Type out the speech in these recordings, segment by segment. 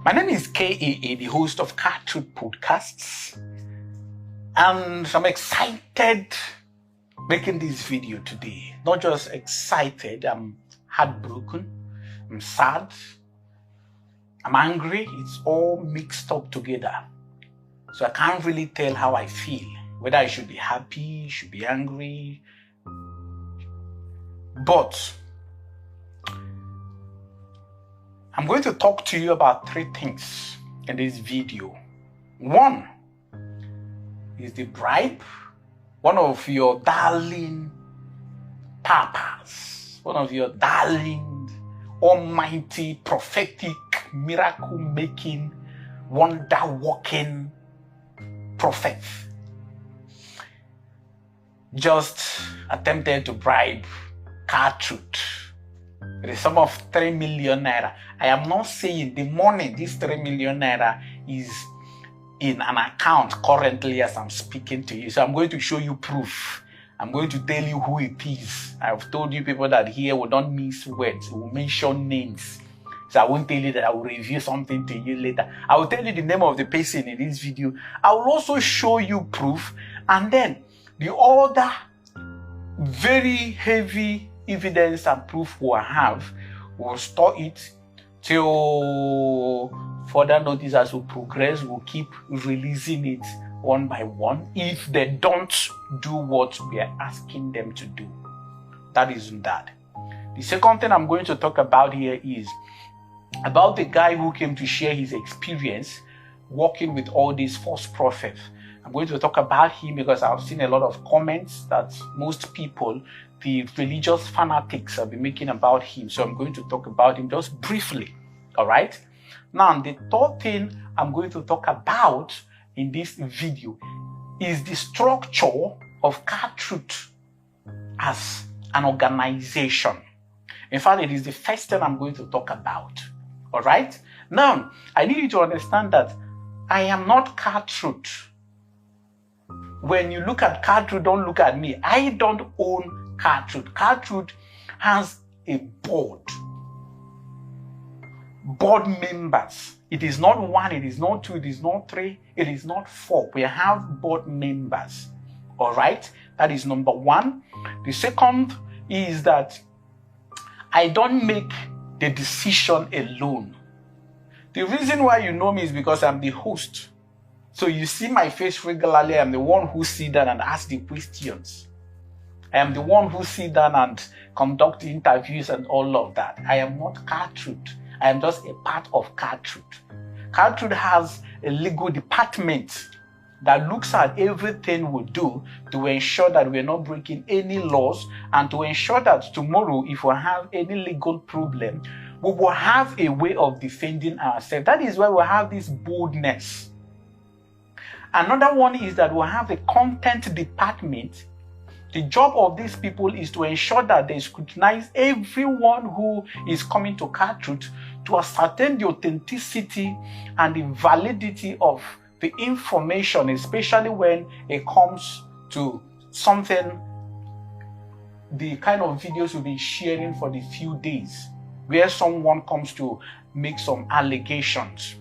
My name is KAA, the host of KaaTruths Podcasts, and I'm excited making this video today. Not just excited, I'm heartbroken, I'm sad, I'm angry. It's all mixed up together. So I can't really tell how I feel, whether I should be happy, should be angry. But I'm going to talk to you about 3 things in this video. One is the bribe, one of your darling papas, one of your darling, almighty, prophetic, miracle-making, wonder-working prophets just attempted to bribe KaaTruths. It is sum of 3 million naira. I am not saying the money, this 3 million naira, is in an account currently as I'm speaking to you. So I'm going to show you proof. I'm going to tell you who it is. I've told you people that here we don't miss words. We will mention names. So I won't tell you that I will review something to you later. I will tell you the name of the person in this video. I will also show you proof. And then the other very heavy evidence and proof we'll have, we'll store it till further notice. As we progress, we'll keep releasing it one by one if they don't do what we are asking them to do. That is that. The second thing I'm going to talk about here is about the guy who came to share his experience working with all these false prophets. I'm going to talk about him because I've seen a lot of comments that most people, the religious fanatics, have been making about him. So I'm going to talk about him just briefly. All right. Now, the third thing I'm going to talk about in this video is the structure of KaaTruths as an organization. In fact, it is the first thing I'm going to talk about. All right. Now, I need you to understand that I am not KaaTruths. When you look at KaaTruths, don't look at me. I don't own KaaTruths. KaaTruths has a board members. It is not 1, it is not 2, it is not 3, it is not 4. We have board members. All right. That is number 1. The second is that I don't make the decision alone. The reason why you know me is because I'm the host. So you see my face regularly. I'm the one who sit down and ask the questions. I am the one who sit down and conduct the interviews and all of that. I am not KaaTruths. I am just a part of KaaTruths. KaaTruths has a legal department that looks at everything we do to ensure that we're not breaking any laws, and to ensure that tomorrow, if we have any legal problem, we will have a way of defending ourselves. That is why we have this boldness. Another one is that we have a content department. The job of these people is to ensure that they scrutinize everyone who is coming to KaaTruths to ascertain the authenticity and the validity of the information, especially when it comes to something, the kind of videos we've been sharing for the few days, where someone comes to make some allegations.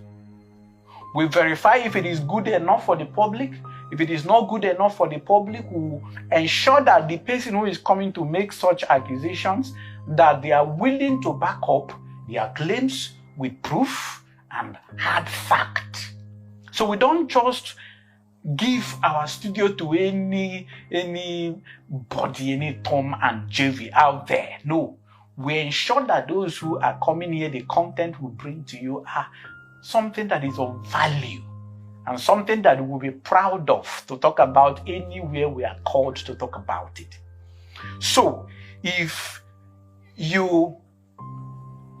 We verify if it is good enough for the public. If it is not good enough for the public, we will ensure that the person who is coming to make such accusations, that they are willing to back up their claims with proof and hard fact. So we don't just give our studio to anybody, any Tom and Jerry out there. No, we ensure that those who are coming here, the content we bring to you are something that is of value and something that we'll be proud of to talk about anywhere we are called to talk about it. So if you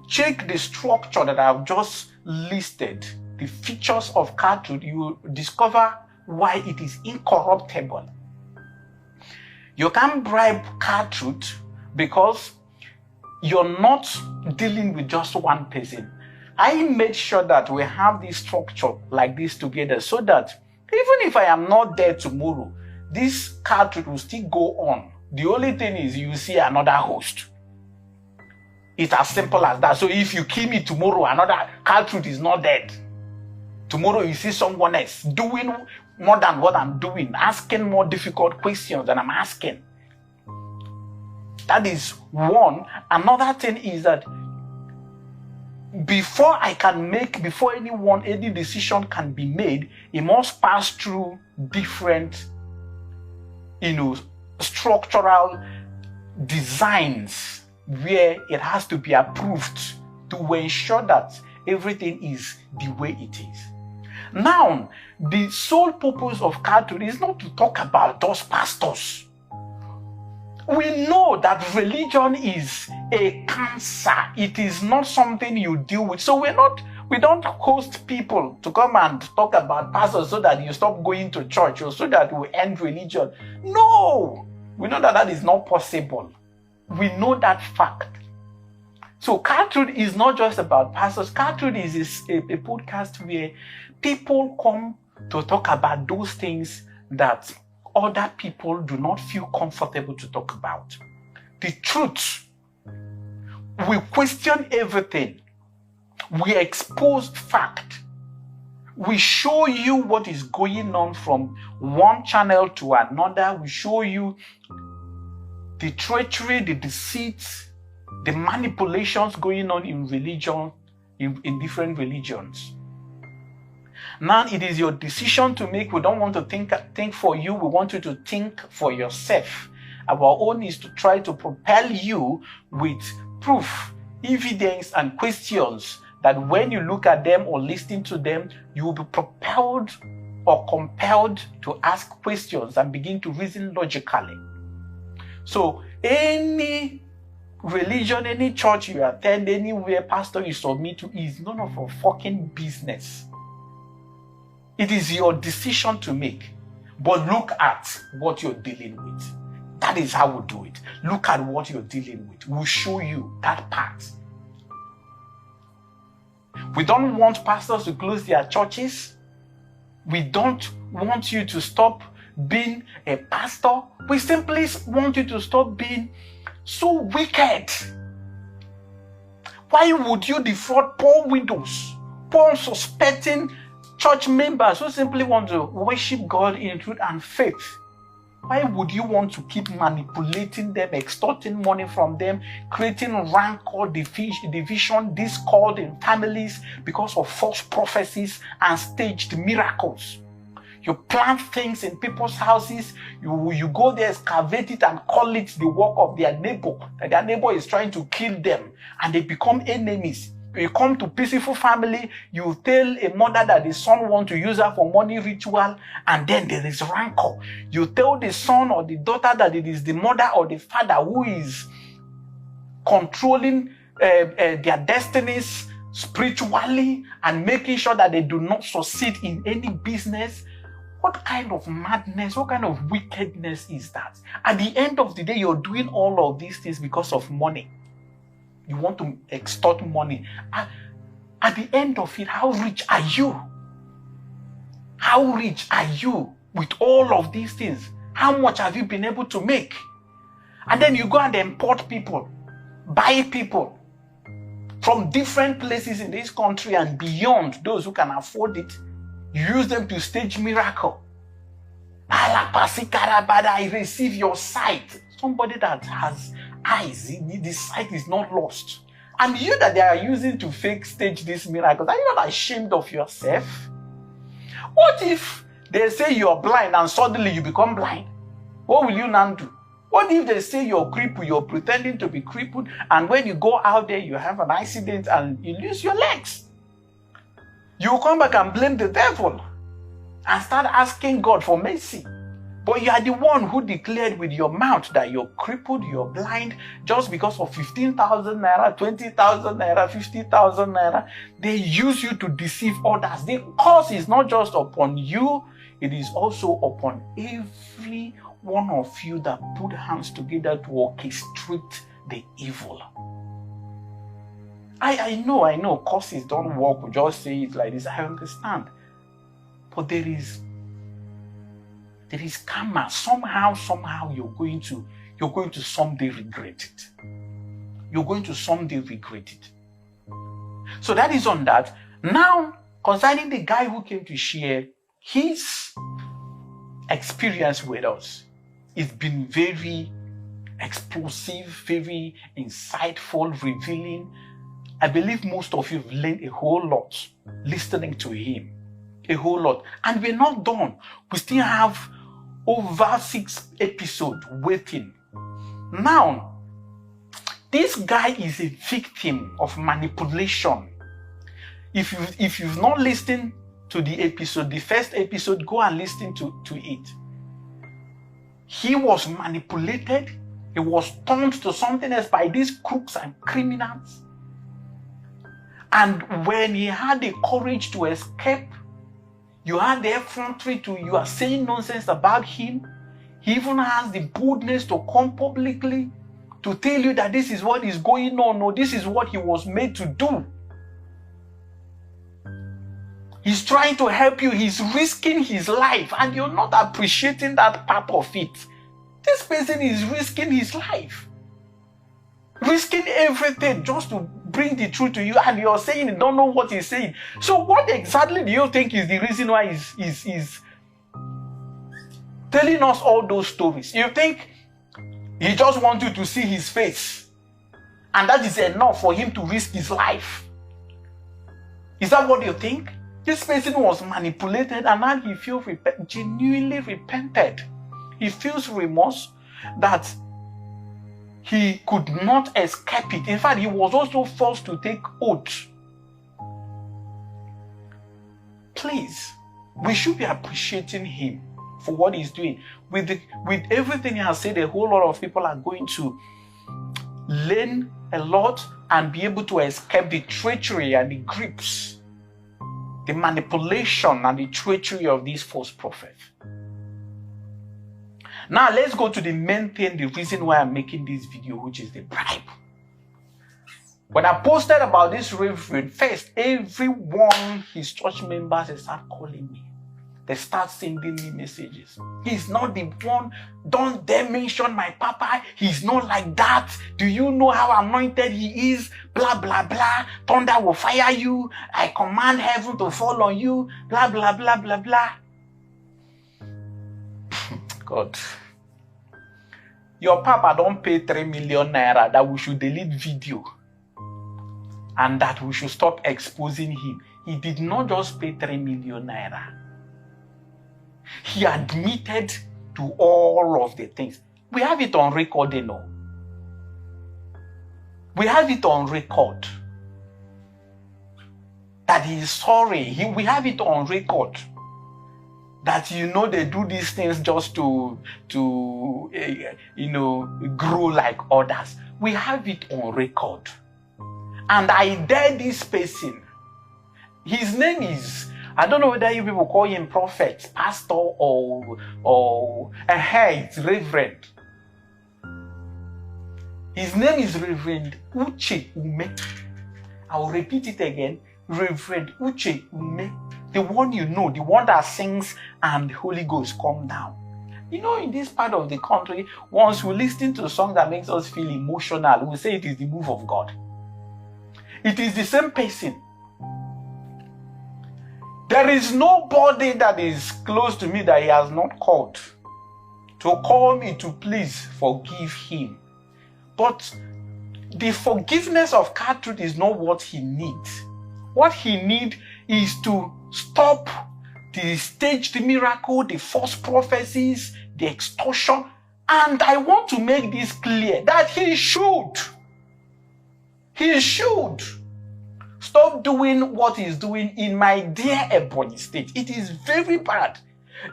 check the structure that I've just listed, the features of KaaTruths, you will discover why it is incorruptible. You can't bribe KaaTruths because you're not dealing with just one person. I made sure that we have this structure like this together so that even if I am not there tomorrow, this KaaTruths will still go on. The only thing is you see another host. It's as simple as that. So if you kill me tomorrow, another KaaTruth is not dead. Tomorrow you see someone else doing more than what I'm doing, asking more difficult questions than I'm asking. That is one. Another thing is that before any decision can be made, it must pass through different, structural designs where it has to be approved to ensure that everything is the way it is. Now, the sole purpose of KaaTruth is not to talk about those pastors. We know that religion is a cancer. It is not something you deal with. So we don't host people to come and talk about pastors so that you stop going to church or so that we end religion. No, we know that is not possible. We know that fact. So KaaTruth is not just about pastors. KaaTruth is a podcast where people come to talk about those things that other people do not feel comfortable to talk about. The truth. We question everything. We expose fact. We show you what is going on from one channel to another. We show you the treachery, the deceit, the manipulations going on in religion, in different religions. Now it is your decision to make. We don't want to think for you. We want you to think for yourself. Our own is to try to propel you with proof, evidence, and questions that when you look at them or listen to them, you will be propelled or compelled to ask questions and begin to reason logically. So any religion, any church you attend, anywhere pastor you submit to is none of your fucking business. It is your decision to make. But look at what you're dealing with. That is how we do it. Look at what you're dealing with. We'll show you that part. We don't want pastors to close their churches. We don't want you to stop being a pastor. We simply want you to stop being so wicked. Why would you defraud poor widows, poor unsuspecting church members who simply want to worship God in truth and faith? Why would you want to keep manipulating them, extorting money from them, creating rancor, division, discord in families because of false prophecies and staged miracles? You plant things in people's houses, you go there, excavate it, and call it the work of their neighbor, that their neighbor is trying to kill them, and they become enemies. You come to peaceful family, you tell a mother that the son wants to use her for money ritual, and then there is rancor. You tell the son or the daughter that it is the mother or the father who is controlling their destinies spiritually and making sure that they do not succeed in any business. What kind of madness, what kind of wickedness is that? At the end of the day, you're doing all of these things because of money. You want to extort money. At the end of it, how rich are you? How rich are you with all of these things? How much have you been able to make? And then you go and import people, buy people from different places in this country and beyond, those who can afford it. You use them to stage miracle. I receive your sight. Somebody that has eyes, the sight is not lost. And you that they are using to fake stage these miracles, are you not ashamed of yourself? What if they say you're blind and suddenly you become blind? What will you now do? What if they say you're crippled, you're pretending to be crippled, and when you go out there, you have an accident and you lose your legs? You come back and blame the devil and start asking God for mercy. But you are the one who declared with your mouth that you're crippled, you're blind, just because of 15,000 naira, 20,000 naira, 50,000 naira. They use you to deceive others. The curse is not just upon you, it is also upon every one of you that put hands together to orchestrate the evil. I know curses don't work. We just say it like this. I understand. But there is karma. Somehow you're going to someday regret it. you're going to someday regret it. So that is on that. Now, concerning the guy who came to share his experience with us, it's been very explosive, very insightful, revealing. I believe most of you have learned a whole lot listening to him. A whole lot. And we're not done. We still have over 6 episodes waiting. Now, this guy is a victim of manipulation. If you've not listened to the episode, the first episode, go and listen to it. He was manipulated. He was turned to something else by these crooks and criminals. And when he had the courage to escape, you had the effrontery to, you are saying nonsense about him. He even has the boldness to come publicly to tell you that this is what is going on, or this is what he was made to do. He's trying to help you. He's risking his life, and you're not appreciating that part of it. This person is risking his life, risking everything just to bring the truth to you, and you're saying you don't know what he's saying. So what exactly do you think is the reason why he's telling us all those stories? You think he just wants you to see his face, and that is enough for him to risk his life? Is that what you think? This person was manipulated, and now he feels genuinely repented. He feels remorse that he could not escape it. In fact, he was also forced to take oath. Please, we should be appreciating him for what he's doing. With everything he has said, a whole lot of people are going to learn a lot and be able to escape the treachery and the grips, the manipulation and the treachery of these false prophets. Now let's go to the main thing, the reason why I'm making this video, which is the bribe. When I posted about this reverend, first, everyone, his church members, they start calling me. They start sending me messages. He's not the one. Don't dare mention my papa. He's not like that. Do you know how anointed he is? Blah, blah, blah. Thunder will fire you. I command heaven to fall on you. Blah, blah, blah, blah, blah. God. Your papa don't pay 3 million naira that we should delete video and that we should stop exposing him. He did not just pay 3 million naira. He admitted to all of the things. We have it on record, you know. We have it on record that he is sorry. We have it on record that, you know, they do these things just to grow like others. We have it on record. And I dare this person. His name is, I don't know whether you people call him prophet, pastor, or it's reverend. His name is Reverend Uche Ume. I will repeat it again. Reverend Uche Ume. The one you know, the one that sings and the Holy Ghost come down. You know, in this part of the country, once we listen to a song that makes us feel emotional, we say it is the move of God. It is the same person. There is nobody that is close to me that he has not called to call me to please forgive him. But the forgiveness of KaaTruth is not what he needs. What he needs is to stop the staged miracle, the false prophecies, the extortion. And I want to make this clear that he should stop doing what he's doing in my dear Ebony state. It is very bad.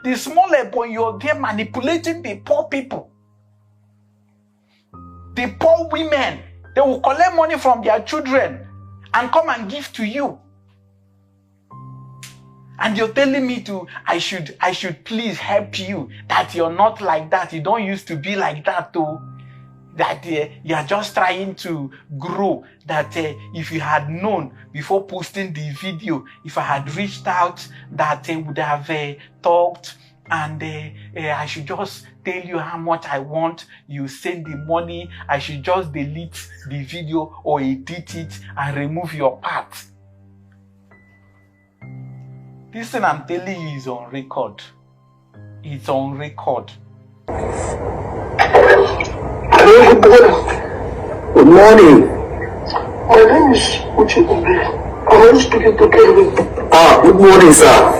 The small Ebony, you're there manipulating the poor people. The poor women, they will collect money from their children and come and give to you. And you're telling me I should please help you, that you're not like that. You don't used to be like that too. That you are just trying to grow. That if you had known before posting the video, if I had reached out, that would have talked, and I should just tell you how much I want, you send the money, I should just delete the video or edit it and remove your part. This thing I'm telling you is on record. It's on record. Good morning. My name is Uchikumbi. I'm speaking to Kevin. Good morning, sir.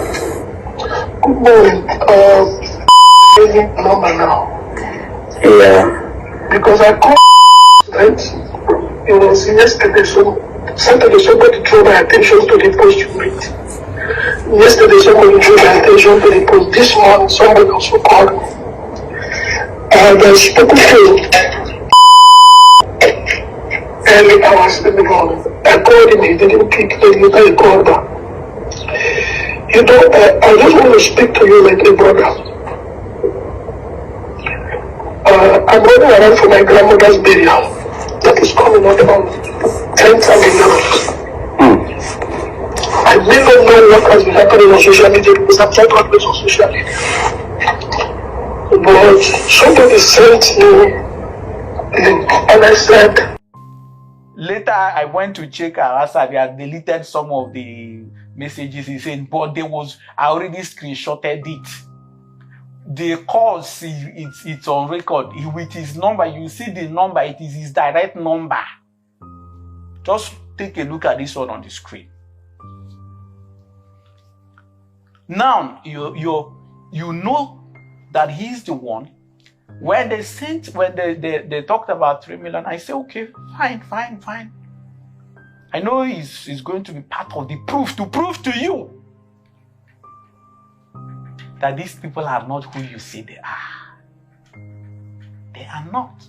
Good morning. Number now. Yeah. Because I called right? It was yesterday, Saturday, somebody drew my attention to the post you made. Yesterday, somebody drew my attention to the post. This morning, somebody also called me. And I spoke to early hours in the morning. I called him, he didn't pick, then later he called back. You know, I just want to speak to you like a brother. I'm running around for my grandmother's burial. That is coming up on 10th and 11th. I may not know what has been happening on social media because I'm not always on social media. But somebody sent me a link and I said, later, I went to check Arasa. They had deleted some of the messages he sent, but I already screenshotted it. The cause, it's on record. With his number, you see the number, it is his direct number. Just take a look at this one on the screen. Now, you know that he's the one. When they talked about 3 million, I say, okay, fine. I know he's going to be part of the proof to prove to you that these people are not who you say they are. They are not.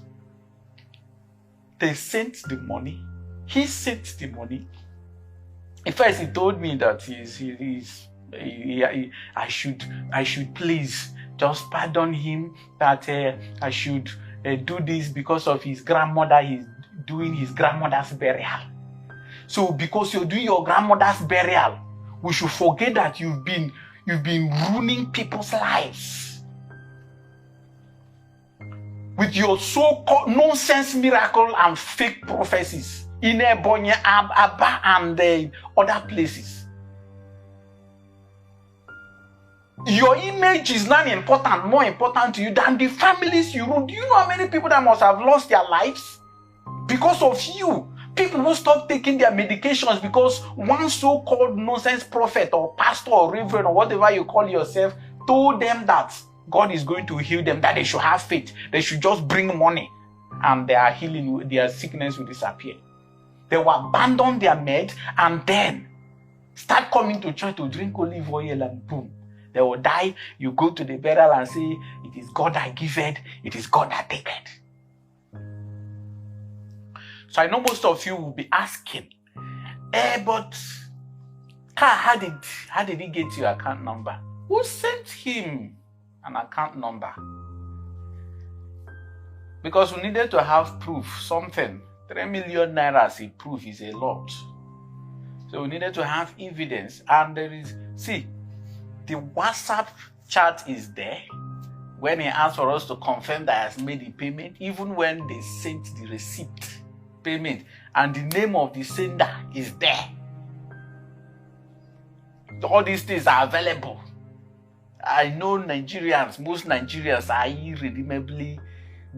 They sent the money. He sent the money. In fact, he told me that I should please just pardon him, that I should do this because of his grandmother. He's doing his grandmother's burial. So because you're doing your grandmother's burial, we should forget that you've been ruining people's lives with your so-called nonsense miracle and fake prophecies in Ebonyi, Aba, and other places. Your image is not important, more important to you than the families you rule. Do you know how many people that must have lost their lives because of you? People who stop taking their medications because one so-called nonsense prophet or pastor or reverend or whatever you call yourself told them that God is going to heal them, that they should have faith, they should just bring money and their healing, their sickness will disappear. They will abandon their med and then start coming to church to drink olive oil and boom. They will die. You go to the burial and say, it is God that giveth, it is God that taketh. So I know most of you will be asking, but how did he get your account number? Who sent him an account number? Because we needed to have proof, something. 3 million naira as a proof is a lot. So we needed to have evidence. And there is, see, the WhatsApp chat is there. When he asked for us to confirm that he has made the payment, even when they sent the receipt payment and the name of the sender is there. All these things are available. I know Nigerians, most Nigerians are irredeemably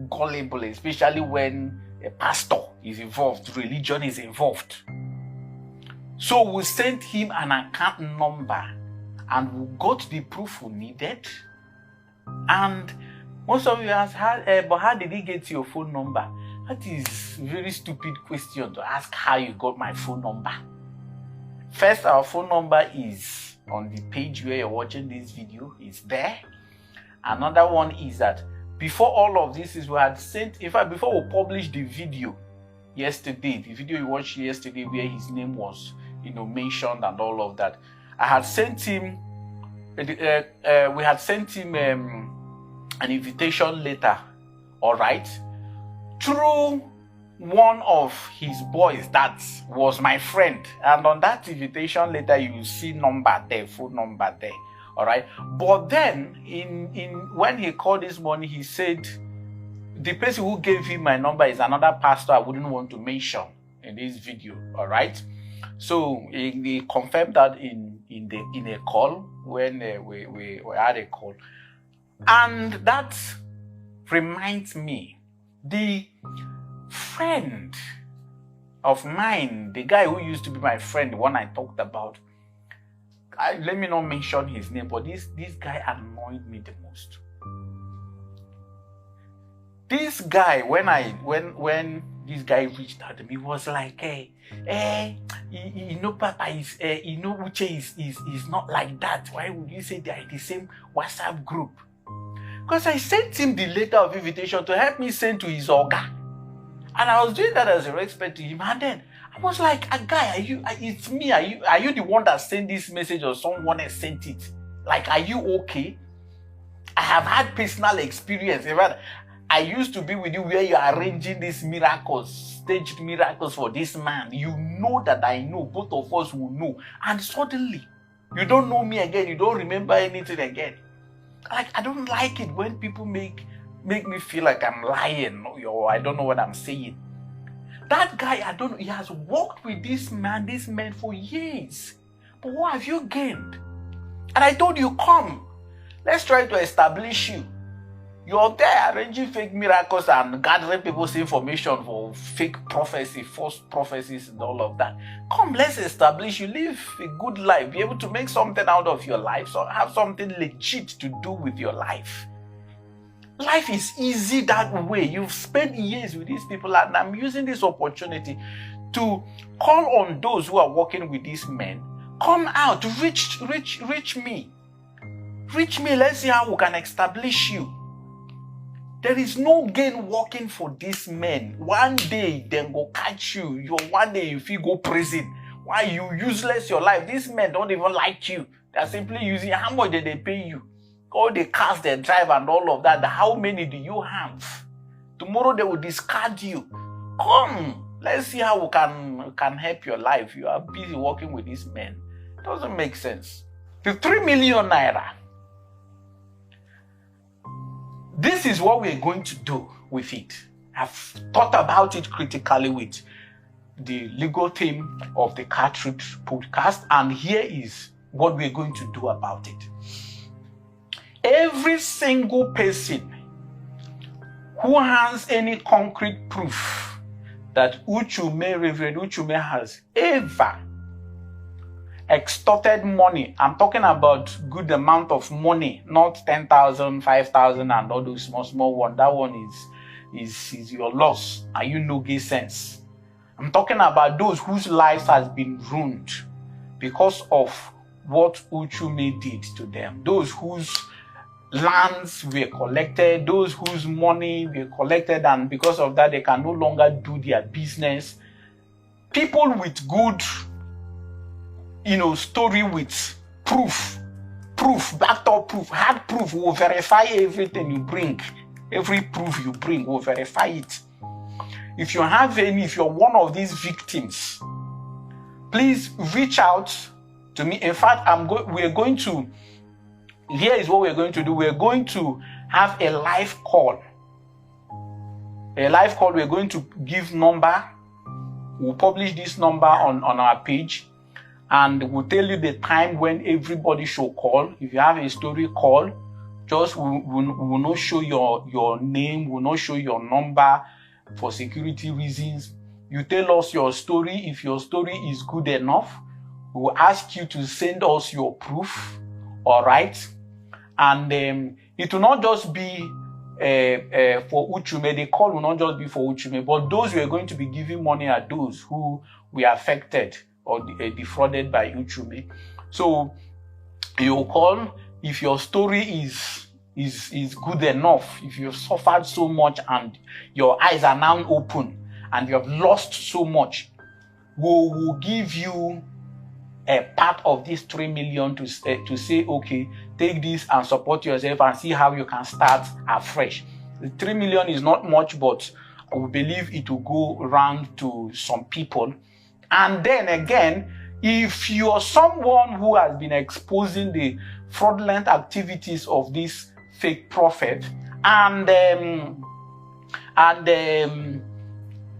gullible, especially when a pastor is involved, religion is involved. So we sent him an account number and we got the proof we needed. And most of you ask, but how did he get your phone number? That is a very stupid question to ask how you got my phone number. First, our phone number is on the page where you're watching this video. It's there. Another one is that before all of this is we had sent, in fact, before we published the video yesterday, the video you watched yesterday where his name was, mentioned and all of that, I had sent him, we had sent him an invitation letter, all right, through one of his boys that was my friend. And on that invitation letter, you will see number there, phone number there. All right. But then when he called this morning, he said the person who gave him my number is another pastor I wouldn't want to mention in this video. All right. So he confirmed that in a call when we had a call. And that reminds me, the friend of mine, the guy who used to be my friend, the one I talked about, let me not mention his name, but this guy annoyed me the most. This guy, when this guy reached out to me, he was like, you know, Papa, you know, Uche is not like that. Why would you say they are in the same WhatsApp group? Because I sent him the letter of invitation to help me send to his orga. And I was doing that as a respect to him. And then I was like, a guy, it's me. Are you the one that sent this message or someone else sent it? Like, are you okay? I have had personal experience. I used to be with you where you are arranging these miracles, staged miracles for this man. You know that I know. Both of us will know. And suddenly, you don't know me again. You don't remember anything again. Like, I don't like it when people make me feel like I'm lying or I don't know what I'm saying. That guy, I don't know, he has worked with this man for years. But what have you gained? And I told you, come, let's try to establish you. You're there arranging fake miracles and gathering people's information for fake prophecy, false prophecies and all of that. Come, let's establish you. Live a good life. Be able to make something out of your life. So have something legit to do with your life. Life is easy that way. You've spent years with these people, and I'm using this opportunity to call on those who are working with these men. Come out, reach me. Reach me. Let's see how we can establish you. There is no gain working for these men. One day, then go catch you. One day, if you go prison, why you useless your life? These men don't even like you. They're simply using how much did they pay you? All the cars they drive and all of that. How many do you have? Tomorrow they will discard you. Come, let's see how we can help your life. You are busy working with these men. It doesn't make sense. The 3 million naira. This is what we're going to do with it. I've thought about it critically with the legal team of the KaaTruths Podcast, and here is what we're going to do about it. Every single person who has any concrete proof that Reverend Uchume has ever extorted money, I'm talking about good amount of money, not 10,000, 5,000 and all those small one. That one is your loss and you no get sense. I'm talking about those whose lives has been ruined because of what Uchume did to them. Those whose lands were collected, those whose money were collected, and because of that they can no longer do their business. People with good story with proof, backed up proof, hard proof will verify everything you bring. Every proof you bring will verify it. If you're one of these victims, please reach out to me. In fact, here is what we're going to do. We're going to have a live call. We're going to give number. We'll publish this number on our page. And we'll tell you the time when everybody should call. If you have a story, call. Just we will not show your name, we'll not show your number for security reasons. You tell us your story. If your story is good enough, we'll ask you to send us your proof. All right? And it will not just be for Uchume. The call will not just be for Uchume, but those who are going to be giving money are those who were affected or defrauded by Uchume. So you call if your story is good enough, if you've suffered so much and your eyes are now open and you have lost so much, we'll give you a part of this 3 million to say, okay, take this and support yourself and see how you can start afresh. The 3 million is not much, but we believe it will go around to some people. And then again, if you are someone who has been exposing the fraudulent activities of this fake prophet, and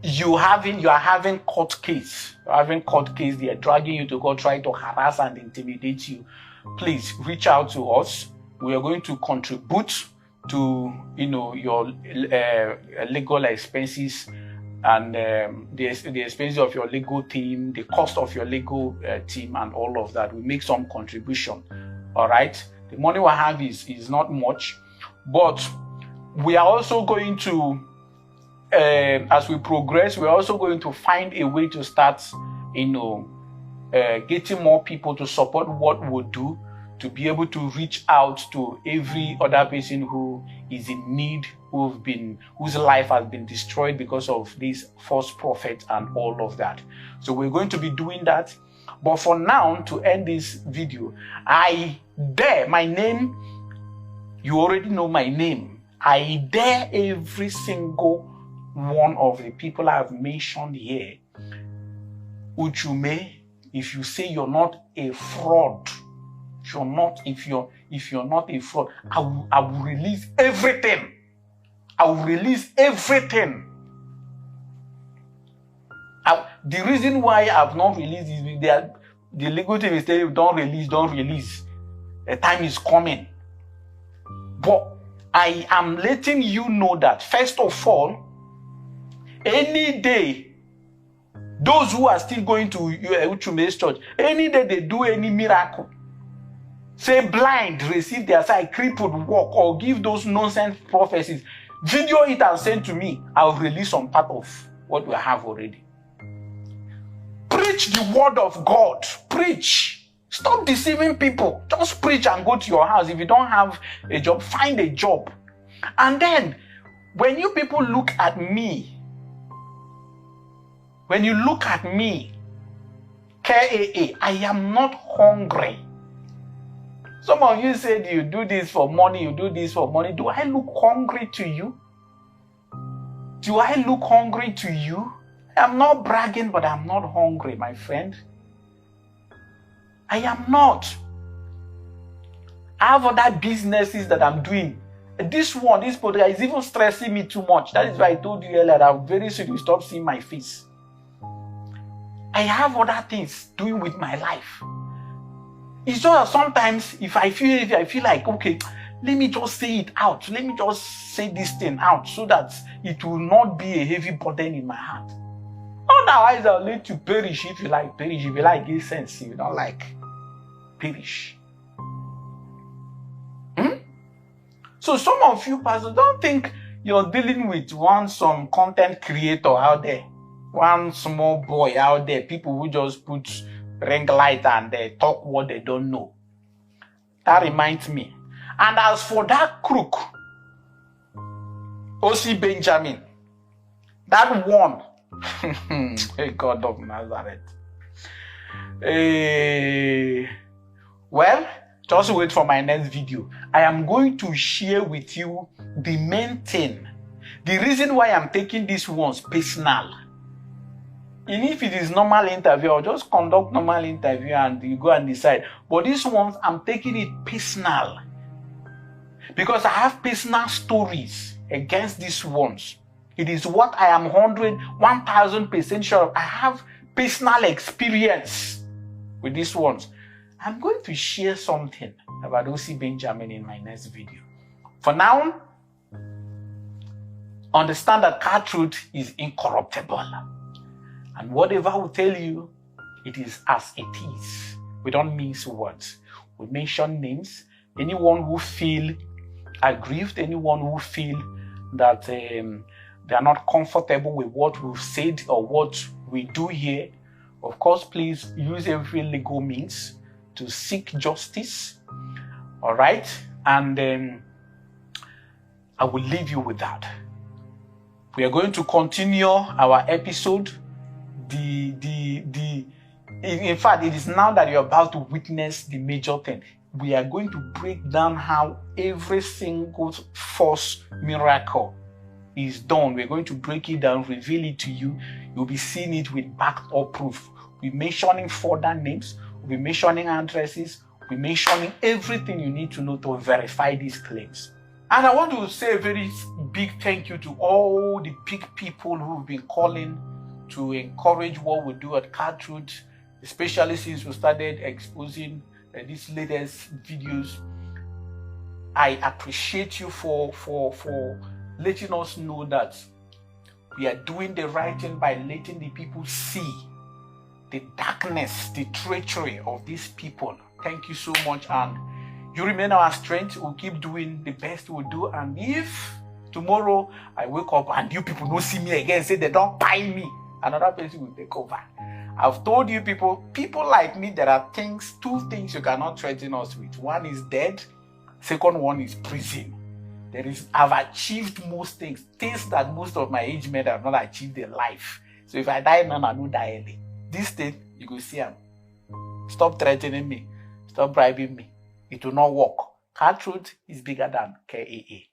you are having court case, they are dragging you to court, trying to harass and intimidate you, please reach out to us. We are going to contribute to your legal expenses and the expenses of your legal team, the cost of your legal team, and all of that. We make some contribution. All right, the money we have is not much, but we are also going to, as we progress, we're also going to find a way to start, getting more people to support what we do, to be able to reach out to every other person who is in need, whose life has been destroyed because of these false prophets and all of that. So we're going to be doing that. But for now, to end this video, I dare, my name, you already know my name. I dare every single one of the people I have mentioned here, Uchume, if you say you're not a fraud, if you're not a fraud, I will release everything. I will release everything. The reason why I've not released is the legal team is telling you, don't release. The time is coming. But I am letting you know that, first of all, any day, those who are still going to Uchume's church, any day they do any miracle, say blind, receive their sight, crippled, walk, or give those nonsense prophecies, video it and send to me. I'll release some part of what we have already. Preach the word of God. Preach. Stop deceiving people. Just preach and go to your house. If you don't have a job, find a job. And then, when you people look at me, KAA, I am not hungry. Some of you said you do this for money, Do I look hungry to you? I'm not bragging, but I'm not hungry, my friend. I am not. I have other businesses that I'm doing. This podcast is even stressing me too much. That is why I told you earlier that very soon you stop seeing my face. I have other things doing with my life. It's just that sometimes if I feel like, okay, let me just say it out. Let me just say this thing out so that it will not be a heavy burden in my heart. Otherwise, I'll let you perish if you like perish. If you like, give sense. If you don't like, perish. So some of you pastors don't think you're dealing with some content creator out there, one small boy out there, people who just put ring light and they talk what they don't know. That reminds me. And as for that crook, O.C. Benjamin, that one, hey, God of Nazareth. Well, just wait for my next video. I am going to share with you the main thing. The reason why I'm taking these ones personal. And if it is normal interview, I'll just conduct normal interview and you go and decide. But these ones, I'm taking it personal. Because I have personal stories against these ones. It is what I am 1,000% sure of. I have personal experience with these ones. I'm going to share something about O.C. Benjamin in my next video. For now, understand that KaaTruth is incorruptible. And whatever we tell you, it is as it is. We don't mince words. We mention names. Anyone who feel aggrieved, anyone who feel that they are not comfortable with what we've said or what we do here, of course, please use every legal means to seek justice. All right? And I will leave you with that. We are going to continue our episode. In fact, it is now that you're about to witness the major thing. We are going to break down how every single false miracle is done. We're going to break it down, reveal it to you. You'll be seeing it with backed up proof. We'll be mentioning further names. We'll be mentioning addresses. We'll be mentioning everything you need to know to verify these claims. And I want to say a very big thank you to all the big people who've been calling to encourage what we do at KaaTruths, especially since we started exposing these latest videos. I appreciate you for letting us know that we are doing the right thing by letting the people see the darkness, the treachery of these people. Thank you so much, and you remain our strength. We'll keep doing the best we'll do. And if tomorrow I wake up and you people don't see me again, say they don't buy me, another person will take over. I've told you people like me, there are two things you cannot threaten us with. One is death. Second one is prison. I've achieved most things that most of my age men have not achieved in life. So if I die now, I don't die early. This thing, you go see them. Stop threatening me. Stop bribing me. It will not work. KaaTruth is bigger than KAA.